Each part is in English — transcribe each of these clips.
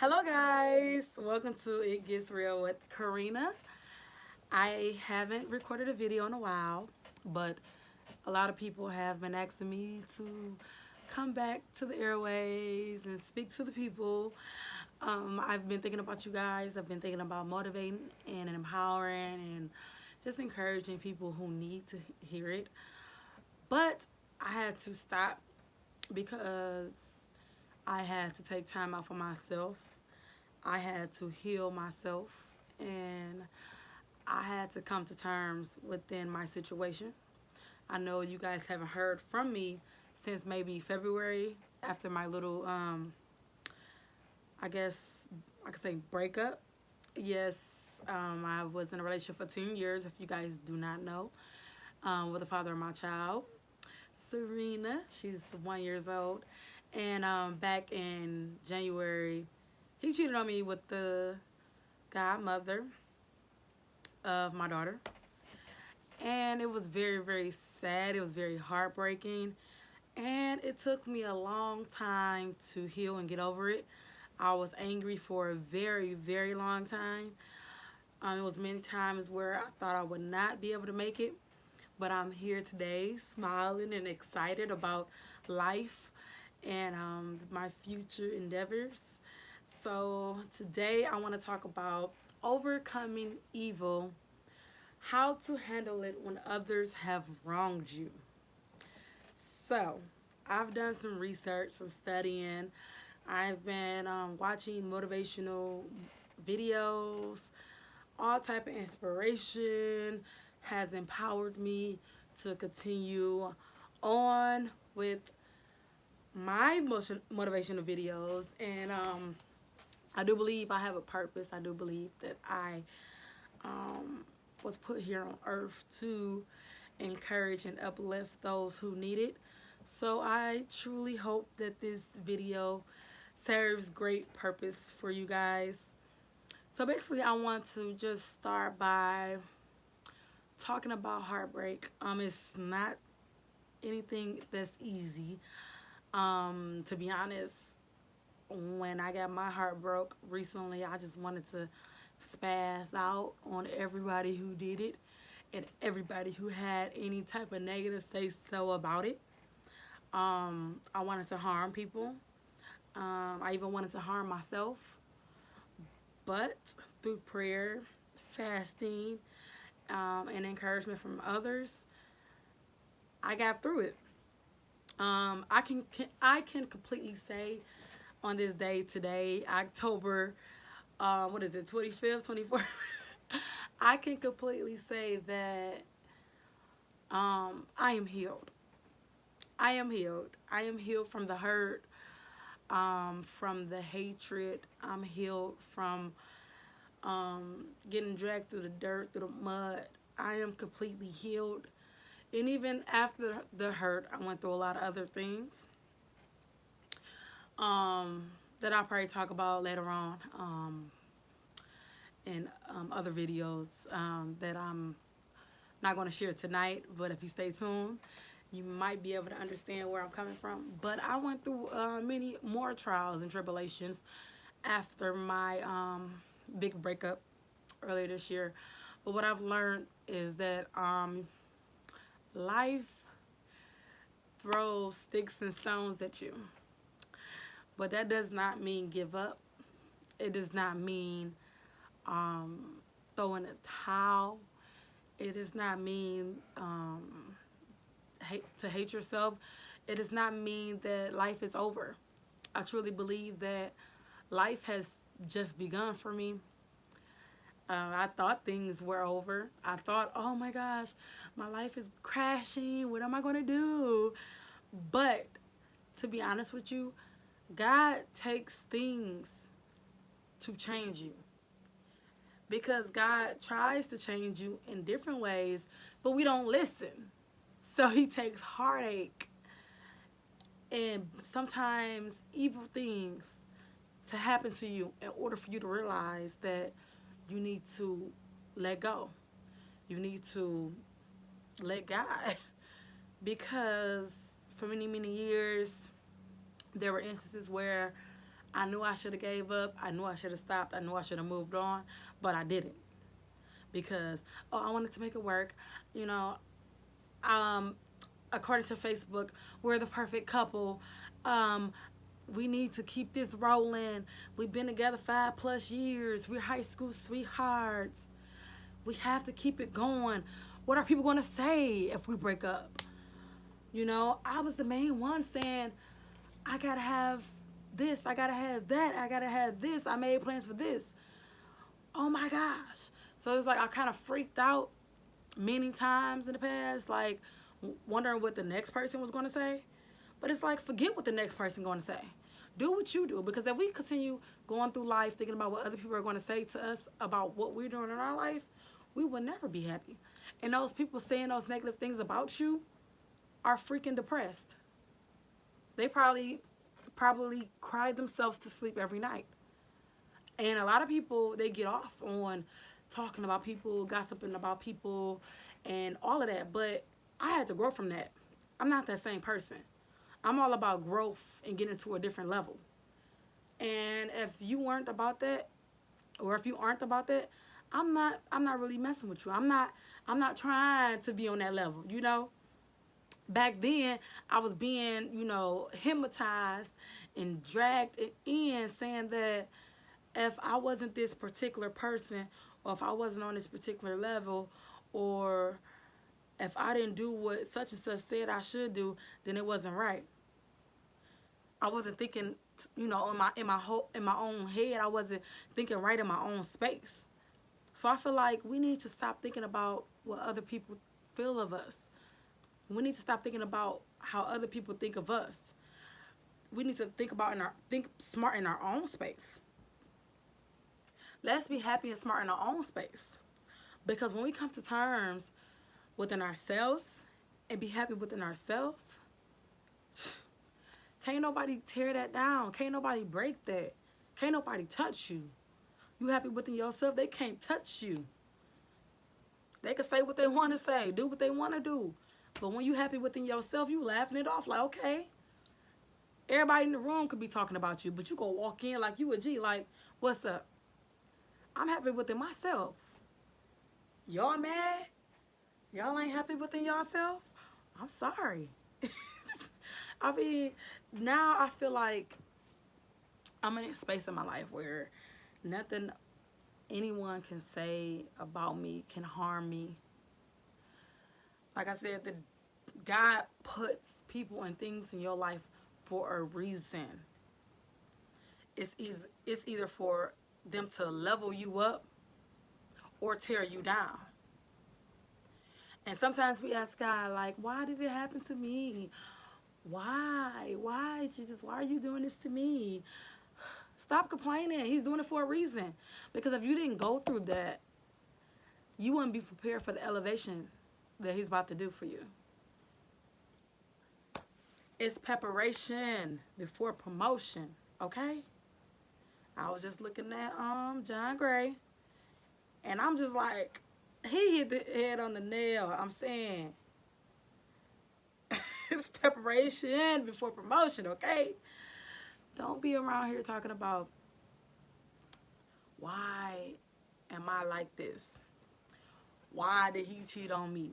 Hello, guys. Welcome to It Gets Real with Karina. I haven't recorded a video in a while, but a lot of people have been asking me to come back to the airways and speak to the people. I've been thinking about you guys. I've been thinking about motivating and empowering and just encouraging people who need to hear it. But I had to stop because I had to take time out for myself. I had to heal myself and I had to come to terms within my situation. I know you guys haven't heard from me since maybe February after my little, I guess I could say breakup. Yes, I was in a relationship for 10 years, if you guys do not know, with the father of my child, Serena. She's 1 year old. And back in January, he cheated on me with the godmother of my daughter. And it was very, very sad. It was very heartbreaking. And it took me a long time to heal and get over it. I was angry for a very, very long time. It was many times where I thought I would not be able to make it. But I'm here today smiling and excited about life and my future endeavors. So today I want to talk about overcoming evil, how to handle it when others have wronged you. So I've done some research, some studying. I've been watching motivational videos. All type of inspiration has empowered me to continue on with my motivational videos. And I do believe I have a purpose. I do believe that I was put here on earth to encourage and uplift those who need it. So I truly hope that this video serves great purpose for you guys. So basically, I want to just start by talking about heartbreak. It's not anything that's easy. To be honest, when I got my heart broke recently, I just wanted to spaz out on everybody who did it and everybody who had any type of negative say so about it. I wanted to harm people. I even wanted to harm myself. But through prayer, fasting, and encouragement from others, I got through it. I can completely say on this day today, October, what is it, 25th, 24th. I can completely say that I am healed. I am healed. I am healed from the hurt, from the hatred. I'm healed from getting dragged through the dirt, through the mud. I am completely healed. And even after the hurt, I went through a lot of other things that I'll probably talk about later on in other videos that I'm not going to share tonight. But if you stay tuned, you might be able to understand where I'm coming from. But I went through many more trials and tribulations after my big breakup earlier this year. But what I've learned is that life throws sticks and stones at you. But that does not mean give up. It does not mean throwing a towel. It does not mean to hate yourself. It does not mean that life is over. I truly believe that life has just begun for me. I thought things were over. I thought, oh my gosh, my life is crashing. What am I going to do? But to be honest with you, God takes things to change you. Because God tries to change you in different ways, but we don't listen. So he takes heartache and sometimes evil things to happen to you in order for you to realize that you need to let go. You need to let God. Because for many, many years, there were instances where I knew I should have gave up. I knew I should have stopped. I knew I should have moved on, but I didn't because I wanted to make it work. You know, um, according to Facebook, we're the perfect couple. Um, we need to keep this rolling. We've been together 5+ years. We're high school sweethearts. We have to keep it going. What are people going to say if we break up? You know, I was the main one saying, I got to have this. I got to have that. I got to have this. I made plans for this. Oh my gosh. So it's like I kind of freaked out many times in the past, like wondering what the next person was going to say. But it's like, forget what the next person going to say. Do what you do. Because if we continue going through life thinking about what other people are going to say to us about what we're doing in our life, we will never be happy. And those people saying those negative things about you are freaking depressed. They probably cry themselves to sleep every night. And a lot of people, they get off on talking about people, gossiping about people, and all of that. But I had to grow from that. I'm not that same person. I'm all about growth and getting to a different level. And if you weren't about that, or if you aren't about that, I'm not really messing with you. I'm not trying to be on that level, you know? Back then I was being, hypnotized and dragged in saying that if I wasn't this particular person, or if I wasn't on this particular level, or if I didn't do what such and such said I should do, then it wasn't right. I wasn't thinking, in my own head. I wasn't thinking right in my own space. So I feel like we need to stop thinking about what other people feel of us. We need to stop thinking about how other people think of us. We need to think smart in our own space. Let's be happy and smart in our own space. Because when we come to terms within ourselves and be happy within ourselves, can't nobody tear that down. Can't nobody break that. Can't nobody touch you. You happy within yourself, they can't touch you. They can say what they want to say, do what they want to do. But when you happy within yourself, you laughing it off like, okay. Everybody in the room could be talking about you, but you go walk in like you a G, like, what's up? I'm happy within myself. Y'all mad? Y'all ain't happy within yourself? I'm sorry. I mean, now I feel like I'm in a space in my life where nothing anyone can say about me can harm me. Like I said, God puts people and things in your life for a reason. It's either for them to level you up or tear you down. And sometimes we ask God, like, why did it happen to me? Why? Why, Jesus? Why are you doing this to me? Stop complaining. He's doing it for a reason. Because if you didn't go through that, you wouldn't be prepared for the elevation that he's about to do for you. It's preparation before promotion, okay? I was just looking at John Gray, and I'm just like, he hit the head on the nail. I'm saying it's preparation before promotion, okay? Don't be around here talking about why am I like this? Why did he cheat on me?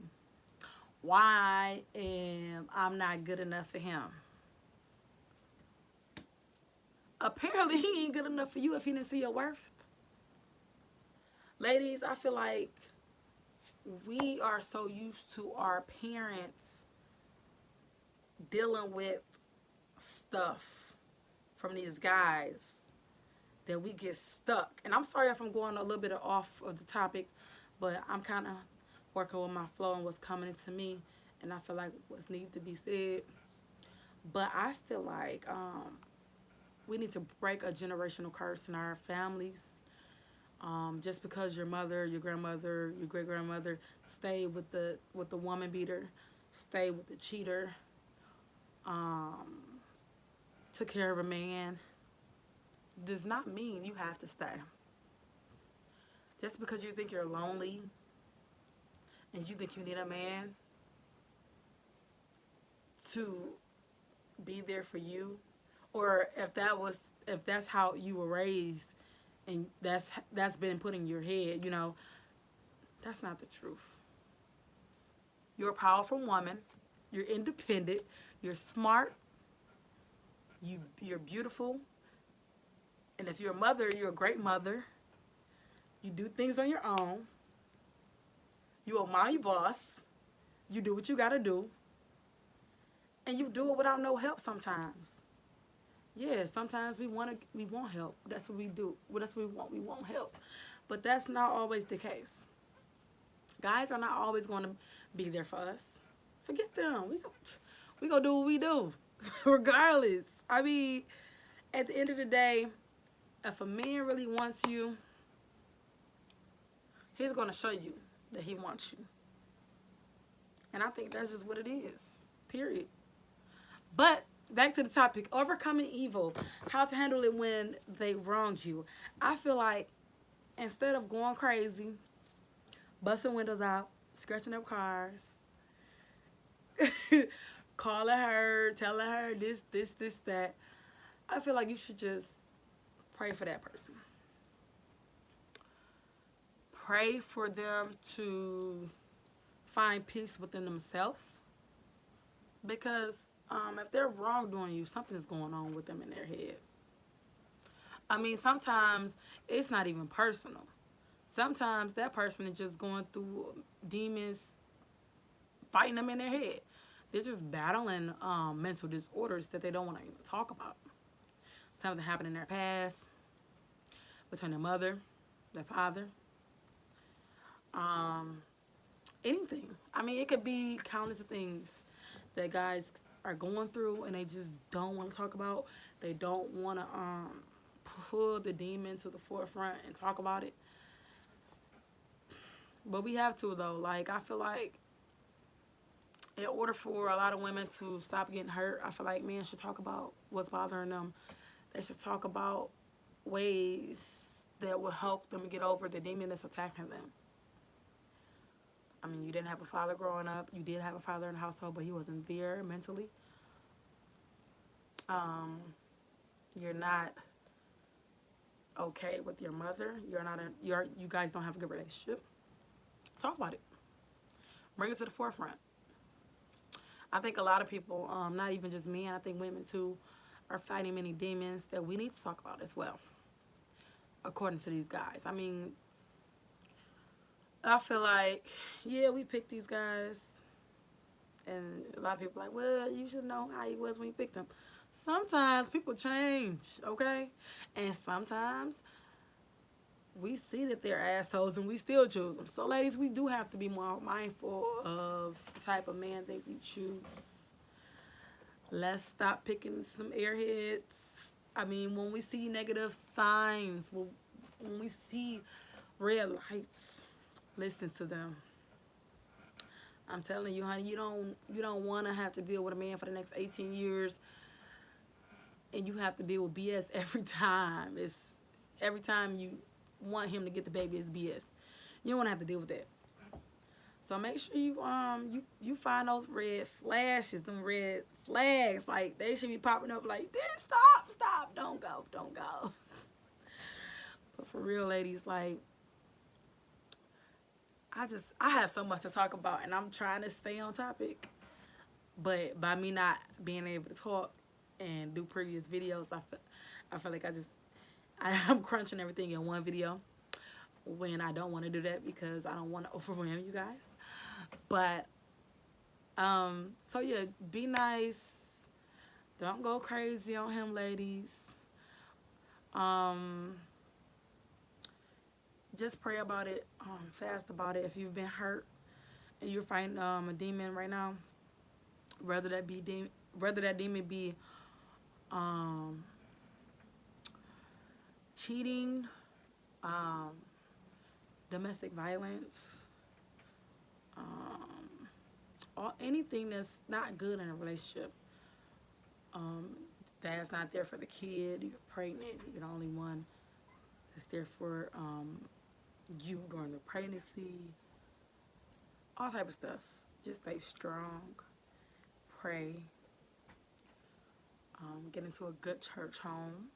Why am I not good enough for him? Apparently he ain't good enough for you if he didn't see your worth. Ladies, I feel like we are so used to our parents dealing with stuff from these guys that we get stuck. And I'm sorry if I'm going a little bit off of the topic, but I'm kind of working with my flow and what's coming to me, and I feel like what's needs to be said. But I feel like we need to break a generational curse in our families. Just because your mother, your grandmother, your great grandmother stayed with the woman beater, stayed with the cheater, took care of a man, does not mean you have to stay. Just because you think you're lonely and you think you need a man to be there for you, or if that was if that's how you were raised and that's been put in your head, that's not the truth. You're a powerful woman. You're independent. You're smart. You're beautiful. And if you're a mother, you're a great mother. You do things on your own. You a mommy boss. You do what you gotta do. And you do it without no help sometimes. Yeah, sometimes we want help. That's what we do. Well, that's what we want. We want help. But that's not always the case. Guys are not always going to be there for us. Forget them. We gonna do what we do, regardless. I mean, at the end of the day, if a man really wants you, he's gonna show you that he wants you. And I think that's just what it is. Period. But back to the topic, overcoming evil, how to handle it when they wrong you. I feel like instead of going crazy, busting windows out, scratching up cars, calling her, telling her this, that, I feel like you should just pray for that person. Pray for them to find peace within themselves. Because if they're wrongdoing you, something's going on with them in their head. I mean, sometimes it's not even personal. Sometimes that person is just going through demons fighting them in their head. They're just battling mental disorders that they don't want to even talk about. Something happened in their past between their mother, their father, anything. I mean, it could be countless of things that guys are going through and they just don't want to talk about. They don't want to pull the demon to the forefront and talk about it. But we have to, though. Like, I feel like in order for a lot of women to stop getting hurt, I feel like men should talk about what's bothering them. They should talk about ways that will help them get over the demon that's attacking them. I mean, you didn't have a father growing up. You did have a father in the household, but he wasn't there mentally. You're not okay with your mother. You guys don't have a good relationship. Talk about it. Bring it to the forefront. I think a lot of people, not even just men, I think women too, are fighting many demons that we need to talk about as well, according to these guys. I mean, I feel like, yeah, we picked these guys, and a lot of people are like, well, you should know how he was when you picked him. Sometimes people change, okay? And sometimes we see that they're assholes and we still choose them. So, ladies, we do have to be more mindful of the type of man that we choose. Let's stop picking some airheads. I mean, when we see negative signs, when we see red lights, listen to them. I'm telling you, honey, you don't want to have to deal with a man for the next 18 years, and you have to deal with BS every time. Every time you want him to get the baby, it's BS. You don't want to have to deal with that. So make sure you find those red flashes, them red flags. Like, they should be popping up like this. Stop, don't go. But for real, ladies, like, I have so much to talk about, and I'm trying to stay on topic. But by me not being able to talk and do previous videos, I feel like I'm crunching everything in one video when I don't want to do that because I don't want to overwhelm you guys. But so yeah, be nice. Don't go crazy on him, ladies. Just pray about it, fast about it. If you've been hurt and you're fighting a demon right now, whether that demon be cheating, domestic violence, or anything that's not good in a relationship, that's not there for the kid, you're pregnant, you're the only one that's there for you during the pregnancy, all type of stuff. Just stay strong, pray, get into a good church home,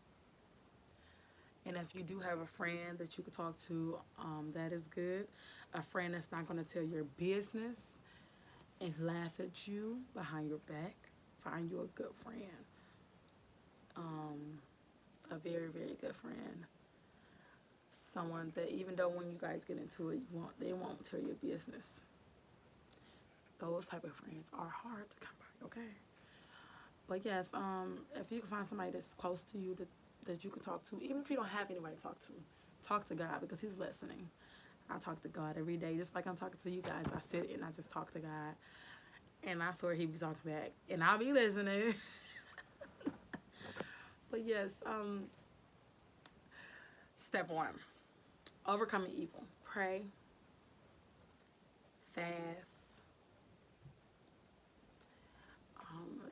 And if you do have a friend that you could talk to, that is good. A friend that's not going to tell your business and laugh at you behind your back. Find you a good friend. Um, a very, very good friend. Someone that even though when you guys get into it, they won't tell your business. Those type of friends are hard to come by, okay? But yes, if you can find somebody that's close to you that you can talk to, even if you don't have anybody to talk to God because He's listening. I talk to God every day, just like I'm talking to you guys. I sit and I just talk to God, and I swear He be talking back, and I'll be listening. But yes, step one, overcoming evil. Pray, fast,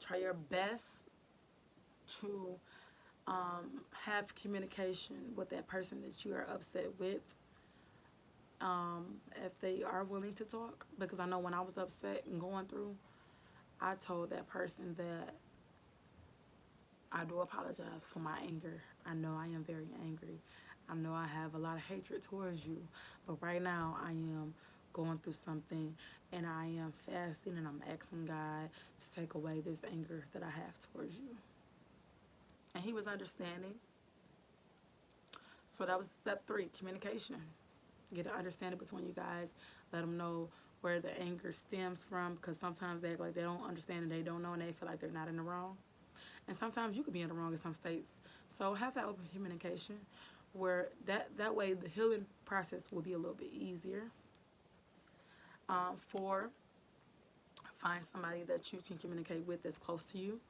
try your best to have communication with that person that you are upset with, if they are willing to talk. Because I know when I was upset and going through, I told that person that I do apologize for my anger. I know I am very angry. I know I have a lot of hatred towards you. But right now I am going through something, and I am fasting, and I'm asking God to take away this anger that I have towards you. And He was understanding. So that was step 3, communication. Get an understanding between you guys. Let them know where the anger stems from, because sometimes they act like they don't understand and they don't know and they feel like they're not in the wrong. And sometimes you could be in the wrong in some states. So have that open communication where that way the healing process will be a little bit easier. 4, find somebody that you can communicate with that's close to you.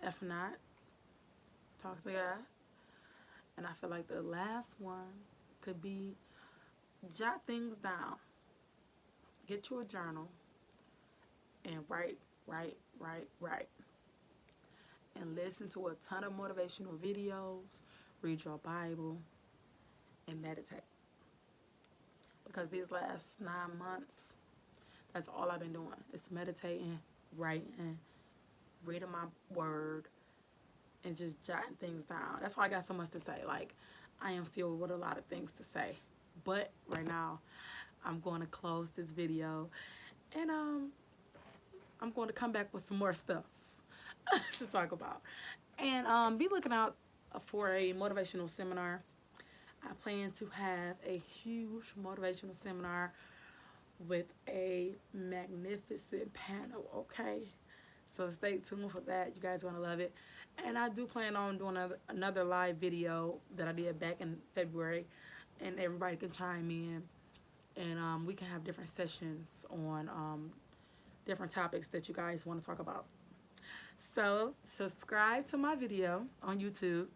If not, talk to God. And I feel like the last one could be jot things down. Get you a journal and write. And listen to a ton of motivational videos, read your Bible, and meditate. Because these last 9 months, that's all I've been doing. It's meditating, writing, reading my word, and just jotting things down. That's why I got so much to say. Like, I am filled with a lot of things to say. But right now, I'm going to close this video, and I'm going to come back with some more stuff to talk about. And be looking out for a motivational seminar. I plan to have a huge motivational seminar with a magnificent panel, okay? So stay tuned for that. You guys are going to love it. And I do plan on doing another live video that I did back in February, and everybody can chime in, and we can have different sessions on different topics that you guys want to talk about. So subscribe to my video on YouTube.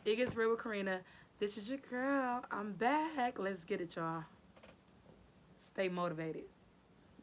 It Gets Real with Karina. This is your girl. I'm back. Let's get it, y'all. Stay motivated.